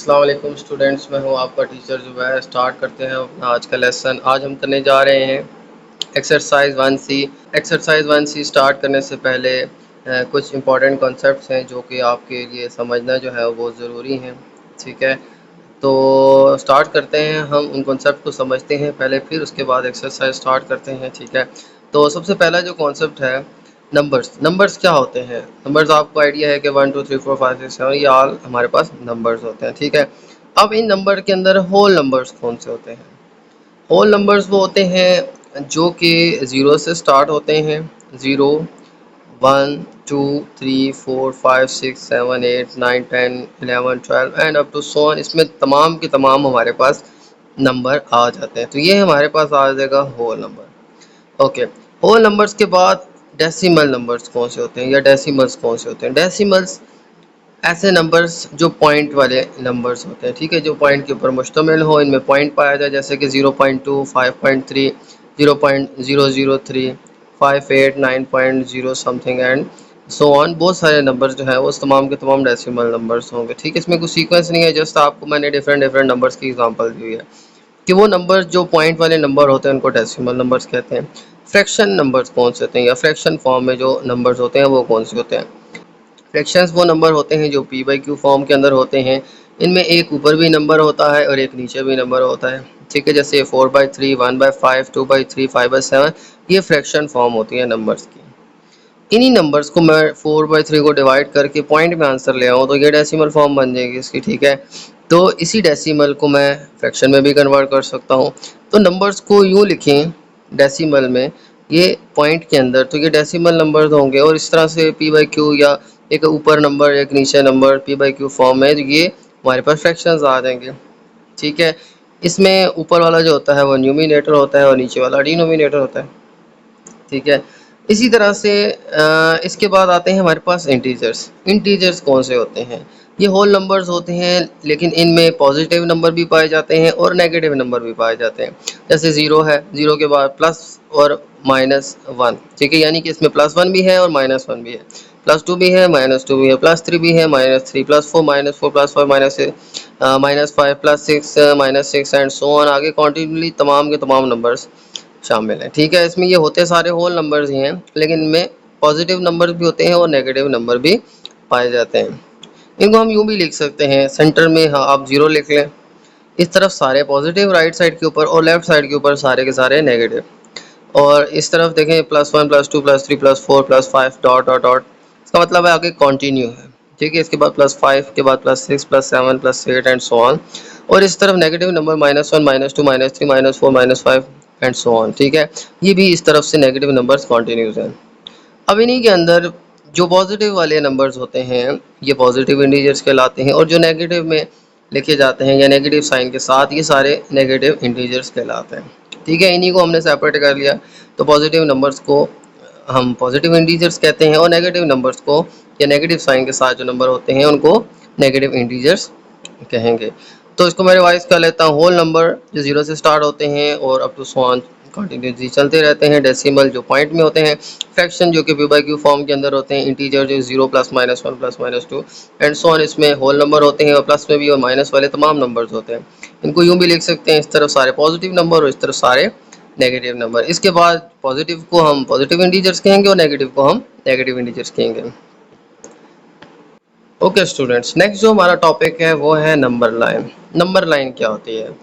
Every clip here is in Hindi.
अस्सलाम वालेकुम स्टूडेंट्स, मैं हूं आपका टीचर ज़ुबैर। स्टार्ट करते हैं अपना आज का लेसन। आज हम करने जा रहे हैं exercise 1C। Exercise 1C start करने से पहले कुछ इंपॉर्टेंट कॉन्सेप्ट्स हैं जो कि आपके लिए समझना जो है वो ज़रूरी हैं। ठीक है, तो स्टार्ट करते हैं। हम उन कॉन्सेप्ट को समझते हैं पहले, फिर उसके बाद एक्सरसाइज स्टार्ट करते हैं। ठीक है, तो सबसे पहला जो कॉन्सेप्ट है नंबर्स। नंबर्स क्या होते हैं? नंबर्स आपको आइडिया है कि 1 2 3 4 5 6 7 ये ऑल हमारे पास नंबर्स होते हैं। ठीक है, अब इन नंबर के अंदर होल नंबर्स कौन से होते हैं? होल नंबर्स वो होते हैं जो कि ज़ीरो से स्टार्ट होते हैं। Zero, 1 2 3 4 5 6 7 8 9 10 11 12 and up to so on. इसमें तमाम के तमाम हमारे पास नंबर आ जाते हैं, तो ये हमारे पास आ जाएगा whole number. Okay, whole numbers के बाद डेसिमल नंबर्स कौन से होते हैं या डेसिमल्स कौन से होते हैं? डेसिमल्स ऐसे नंबर्स जो पॉइंट वाले नंबर्स होते हैं। ठीक है, जो पॉइंट के ऊपर मुश्तमिल हो, इनमें पॉइंट पाया जाए, जैसे कि 0.2 5.3 0.003 58 9.0 समथिंग एंड सो ऑन। बहुत सारे नंबर्स जो हैं वो तमाम के तमाम डेसिमल नंबर्स होंगे। ठीक है, इसमें कुछ सीक्वेंस नहीं है, जस्ट आपको मैंने डिफरेंट डिफरेंट नंबर्स की एग्जांपल दी हुई है कि वो नंबर्स जो पॉइंट वाले नंबर होते हैं उनको डेसिमल नंबर्स कहते हैं। फ्रैक्शन नंबर्स कौन से होते हैं या फ्रैक्शन फॉर्म में जो नंबर्स होते हैं वो कौन से होते हैं? फ्रैक्शंस वो नंबर होते हैं जो p/q फॉर्म के अंदर होते हैं। इनमें एक ऊपर भी नंबर होता है और एक नीचे भी नंबर होता है। ठीक है, जैसे 4/3 1/5 2/3 5/7 ये फ्रैक्शन फॉर्म होती है नंबर्स की। इन्हीं नंबर्स को मैं 4/3 को डिवाइड करके पॉइंट में आंसर ले आऊँ तो ये डेसिमल फॉर्म बन जाएगी इसकी। ठीक है, तो इसी डेसिमल को मैं फ्रैक्शन में भी कन्वर्ट कर सकता हूँ। तो नंबर्स को यूँ लिखें डेसिमल में, ये पॉइंट के अंदर, तो ये डेसिमल नंबर्स होंगे। और इस तरह से p/q या एक ऊपर नंबर एक नीचे नंबर p/q फॉर्म में ये हमारे पास फ्रैक्शंस आ जाएंगे। ठीक है, इसमें ऊपर वाला जो होता है वो न्यूमिनेटर होता है और नीचे वाला डिनोमिनेटर होता है। ठीक है, इसी तरह से इसके बाद आते हैं हमारे पास इंटीजर्स। इंटीजर्स कौन से होते हैं? ये होल नंबर्स होते हैं, लेकिन इनमें पॉजिटिव नंबर भी पाए जाते हैं और नेगेटिव नंबर भी पाए जाते हैं। जैसे ज़ीरो है, ज़ीरो के बाद प्लस और -1। ठीक है, यानी कि इसमें +1 भी है और -1 भी है, +2 भी है, -2 भी है, +3 भी है, -3 +4 -4 +5 -5 +6 -6 एंड सो ऑन। आगे कॉन्टिन्यूली तमाम के तमाम नंबर्स शामिल हैं। ठीक है, इसमें ये होते सारे होल नंबर्स ही हैं, लेकिन इनमें पॉजिटिव नंबर भी होते हैं और नेगेटिव नंबर भी पाए जाते हैं। इनको हम यूँ भी लिख सकते हैं, सेंटर में हाँ आप 0 लिख लें, इस तरफ सारे पॉजिटिव राइट साइड के ऊपर और लेफ्ट साइड के ऊपर सारे के सारे नेगेटिव। और इस तरफ देखें +1 +2 +3 +4 +5 डॉट डॉट डॉट, इसका मतलब है आगे कंटिन्यू है। ठीक है, इसके बाद +5 के बाद +6 +7 +8 एंड सो ऑन। और इस तरफ negative number -1 -2 -3 -4 -5 and so on. ठीक है, ये भी इस तरफ से नेगेटिव नंबर्स कंटिन्यूज हैं। अब इन्हीं के अंदर जो पॉजिटिव वाले नंबर्स होते हैं ये पॉजिटिव इंटीजर्स कहलाते हैं, और जो नेगेटिव में लिखे जाते हैं या नेगेटिव साइन के साथ ये सारे नेगेटिव इंटीजर्स कहलाते हैं। ठीक है, इन्हीं को हमने सेपरेट कर लिया। तो पॉजिटिव नंबर्स को हम पॉजिटिव इंटीजर्स कहते हैं और नेगेटिव नंबर्स को या नेगेटिव साइन के साथ जो नंबर होते हैं उनको नेगेटिव इंटीजर्स कहेंगे। तो इसको मैं रिवाइज कर लेता हूँ। होल नंबर जो 0 से स्टार्ट होते हैं और up to so on continuously चलते रहते हैं। डेसिमल जो पॉइंट में होते हैं। फ्रैक्शन जो कि p/q फॉर्म के अंदर होते हैं। इंटीजर जो 0 +, -1 +, -2 एंड सो ऑन, इसमें होल नंबर होते हैं और प्लस में भी और माइनस वाले तमाम नंबर्स होते हैं। इनको यूँ भी लिख सकते हैं, इस तरफ सारे पॉजिटिव नंबर और इस तरफ सारे नेगेटिव नंबर। इसके बाद पॉजिटिव को हम पॉजिटिव इंटीजर्स कहेंगे और नेगेटिव को हम नेगेटिव इंटीजर्स कहेंगे। ओके स्टूडेंट्स, नेक्स्ट जो हमारा टॉपिक है वो है नंबर लाइन। नंबर लाइन क्या होती है?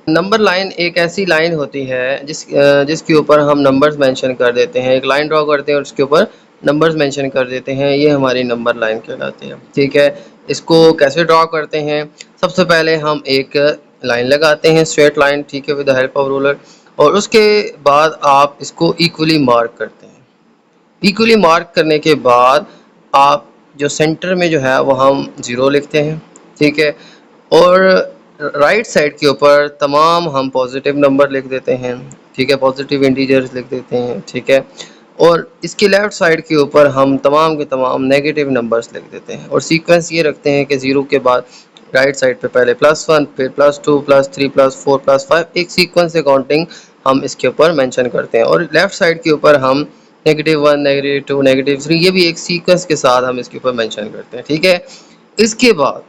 नंबर लाइन एक ऐसी लाइन होती है जिसके ऊपर हम नंबर्स मेंशन कर देते हैं। एक लाइन ड्रॉ करते हैं और उसके ऊपर नंबर्स मेंशन कर देते हैं, ये हमारी नंबर लाइन कहलाती है। ठीक है, इसको कैसे ड्रॉ करते हैं? सबसे पहले हम एक लाइन लगाते हैं, स्ट्रेट लाइन। ठीक है, with the help of ruler. और उसके बाद आप इसको इक्वली मार्क करते हैं। इक्वली मार्क करने के बाद आप जो सेंटर में जो है वो हम 0 लिखते हैं। ठीक है, और राइट साइड के ऊपर तमाम हम पॉजिटिव नंबर लिख देते हैं। ठीक है, पॉजिटिव इंटीजर्स लिख देते हैं। ठीक है, और इसके लेफ्ट साइड के ऊपर हम तमाम के तमाम नेगेटिव नंबर्स लिख देते हैं। और सीक्वेंस ये रखते हैं कि 0 के बाद राइट साइड पे पहले +1 फिर +2 +3 +4 +5, एक सीक्वेंस अकाउंटिंग हम इसके ऊपर मेंशन करते हैं। और लेफ्ट साइड के ऊपर हम -1 -2 -3 ये भी एक सीक्वेंस के साथ हम इसके ऊपर मेंशन करते हैं। ठीक है, इसके बाद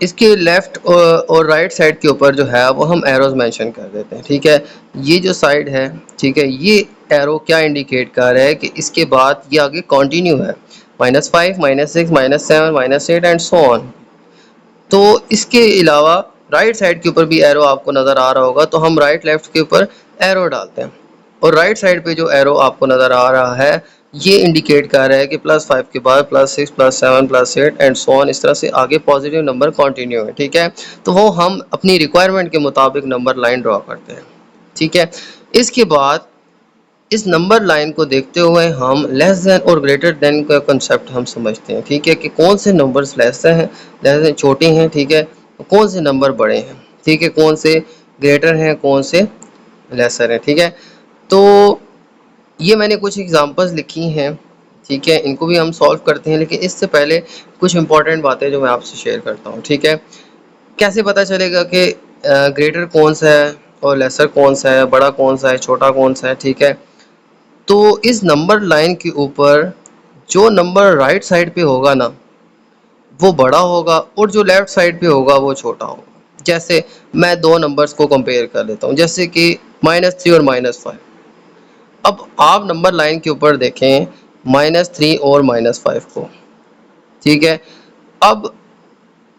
इसके लेफ्ट और राइट साइड के ऊपर जो है वो हम एरोज मेंशन कर देते हैं, ठीक है। ये जो साइड है, ठीक है, ये एरो क्या इंडिकेट कर रहा है कि इसके बाद ये आगे कंटिन्यू है, -5, -6, -7, -8 एंड सो ऑन। तो इसके अलावा राइट साइड के ऊपर भी एरो आपको नज़र आ रहा होगा, तो हम राइट लेफ्ट के ऊपर एरो डालते हैं, और राइट साइड पे जो एरो आपको नज़र आ रहा है ये इंडिकेट कर रहा है कि +5 के बाद +6, +7, +8 एंड सो ऑन, इस तरह से आगे पॉजिटिव नंबर कंटिन्यू है, ठीक है। तो वो हम अपनी रिक्वायरमेंट के मुताबिक नंबर लाइन ड्रॉ करते हैं, ठीक है। इसके बाद इस नंबर लाइन को देखते हुए हम लेस देन और ग्रेटर देन का कंसेप्ट हम समझते हैं, ठीक है, कि कौन से नंबर्स लेस देन छोटे हैं, ठीक है, कौन से नंबर बड़े हैं, ठीक है, कौन से ग्रेटर हैं, कौन से लेसर हैं, ठीक है। तो ये मैंने कुछ एग्जांपल्स लिखी हैं, ठीक है, इनको भी हम सॉल्व करते हैं, लेकिन इससे पहले कुछ इंपॉर्टेंट बातें जो मैं आपसे शेयर करता हूँ, ठीक है। कैसे पता चलेगा कि ग्रेटर कौन सा है और लेसर कौन सा है, बड़ा कौन सा है, छोटा कौन सा है, ठीक है। तो इस नंबर लाइन के ऊपर जो नंबर राइट साइड पे होगा ना वो बड़ा होगा, और जो लेफ्ट साइड पे होगा वो छोटा होगा। जैसे मैं दो नंबर्स को कंपेयर कर लेता हूँ, जैसे कि -3 और -5। अब आप नंबर लाइन के ऊपर देखें -3 और -5 को, ठीक है। अब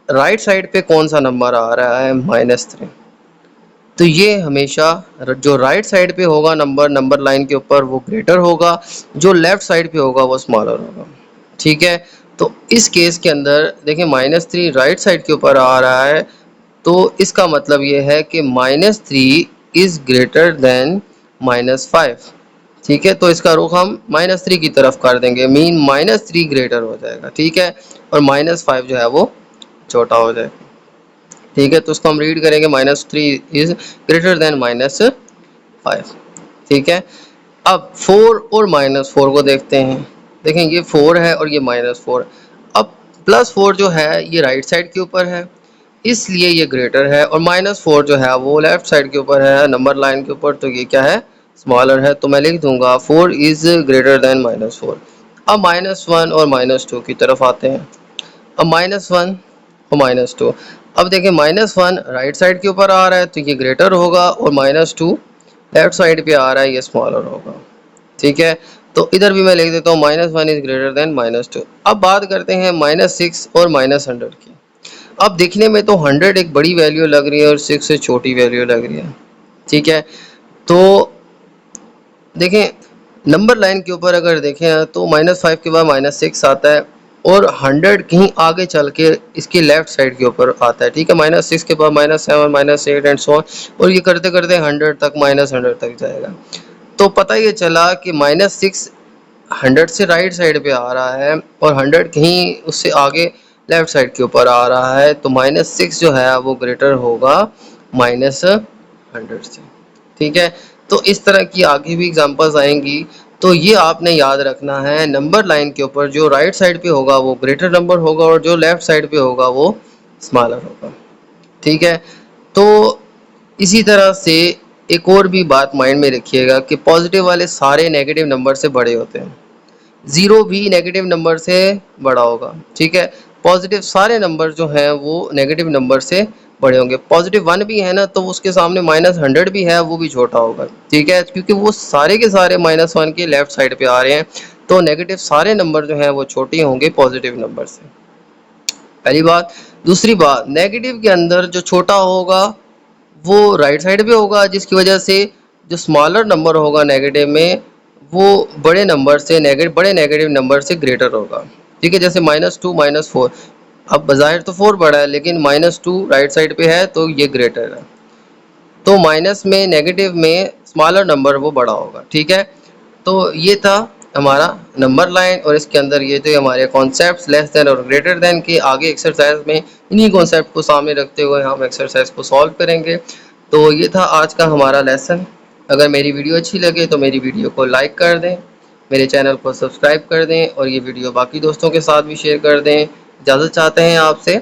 राइट साइड पे कौन सा नंबर आ रहा है, -3। तो ये हमेशा जो राइट साइड पे होगा नंबर लाइन के ऊपर वो ग्रेटर होगा, जो लेफ्ट साइड पे होगा वो स्मॉलर होगा, ठीक है। तो इस केस के अंदर देखें -3 राइट साइड के ऊपर आ रहा है, तो इसका मतलब ये है कि -3 इज ग्रेटर देन -5, ठीक है। तो इसका रुख हम -3 की तरफ कर देंगे, मीन -3 ग्रेटर हो जाएगा, ठीक है, और -5 जो है वो छोटा हो जाएगा, ठीक है। तो उसको हम रीड करेंगे -3 इज ग्रेटर देन -5, ठीक है। अब 4 और -4 को देखते हैं, देखें ये 4 है और ये -4। अब +4 जो है ये राइट साइड के ऊपर है, इसलिए ये ग्रेटर है, और -4 जो है वो लेफ्ट साइड के ऊपर है नंबर लाइन के ऊपर, तो ये क्या है, स्मॉलर है। तो मैं लिख दूंगा 4 इज ग्रेटर देन -4। अब -1 और -2 की तरफ आते हैं। अब -1 और -2, अब देखें -1 राइट साइड के ऊपर आ रहा है तो ये ग्रेटर होगा, और -2 लेफ्ट साइड पे आ रहा है, ये स्मॉलर होगा, ठीक है। तो इधर भी मैं लिख देता हूँ -1 इज ग्रेटर देन -2। अब बात करते हैं -6 और -100 की। अब देखने में तो 100 एक बड़ी वैल्यू लग रही है और 6 से छोटी वैल्यू लग रही है, ठीक है। तो देखें नंबर लाइन के ऊपर अगर देखें तो -5 के बाद -6 आता है, और 100 कहीं आगे चल के इसके लेफ्ट साइड के ऊपर आता है, ठीक है। -6 के बाद -7, -8 एंड सो ऑन, और ये करते करते 100 तक, -100 तक जाएगा। तो पता ये चला कि -6 100 से राइट साइड पे आ रहा है, और 100 कहीं उससे आगे लेफ्ट साइड के ऊपर आ रहा है, तो -6 जो है वो ग्रेटर होगा -100 से, ठीक है। तो इस तरह की आगे भी एग्जांपल्स आएंगी, तो ये आपने याद रखना है, नंबर लाइन के ऊपर जो राइट साइड पे होगा वो ग्रेटर नंबर होगा, और जो लेफ्ट साइड पे होगा वो स्मॉलर होगा, ठीक है। तो इसी तरह से एक और भी बात माइंड में रखिएगा कि पॉजिटिव वाले सारे नेगेटिव नंबर से बड़े होते हैं, 0 भी नेगेटिव नंबर से बड़ा होगा, ठीक है। पॉजिटिव सारे नंबर जो हैं वो नेगेटिव नंबर से बड़े होंगे। +1 भी है ना, तो उसके सामने -100 भी है, वो भी छोटा होगा, ठीक है, क्योंकि वो सारे के सारे -1 के लेफ्ट साइड पे आ रहे हैं। तो नेगेटिव सारे नंबर जो हैं वो छोटे होंगे पॉजिटिव नंबर से, पहली बात। दूसरी बात, नेगेटिव के अंदर जो छोटा होगा वो राइट साइड पे होगा, जिसकी वजह से जो स्मॉलर नंबर होगा नेगेटिव में वो बड़े नेगेटिव नंबर से ग्रेटर होगा, ठीक है। जैसे -2, -4, अब बाज़ाहिर तो 4 बड़ा है, लेकिन -2 राइट साइड पे है तो ये ग्रेटर है, तो माइनस में नेगेटिव में स्मॉलर नंबर वो बड़ा होगा, ठीक है। तो ये था हमारा नंबर लाइन, और इसके अंदर ये थे हमारे कॉन्सेप्ट्स लेस देन और ग्रेटर देन के। आगे एक्सरसाइज में इन्हीं कॉन्सेप्ट को सामने रखते हुए हम एक्सरसाइज को सॉल्व करेंगे। तो ये था आज का हमारा लेसन। अगर मेरी वीडियो अच्छी लगे तो मेरी वीडियो को लाइक कर दें, मेरे चैनल को सब्सक्राइब कर दें, और ये वीडियो बाकी दोस्तों के साथ भी शेयर कर दें। इजाज़त चाहते हैं आपसे।